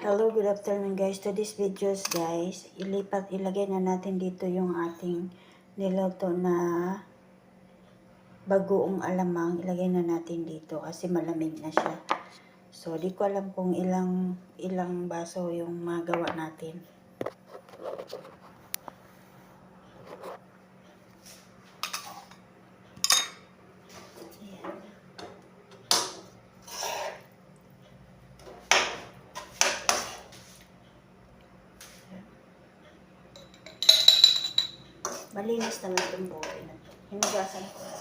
Hello, good afternoon guys. To this videos guys, ilagay na natin dito yung ating niluto na bagoong alamang. Ilagay na natin dito kasi malamig na siya. So, di ko alam kung ilang baso yung magawa natin. Malinis naman itong buhay na ito. Hinugasan ko.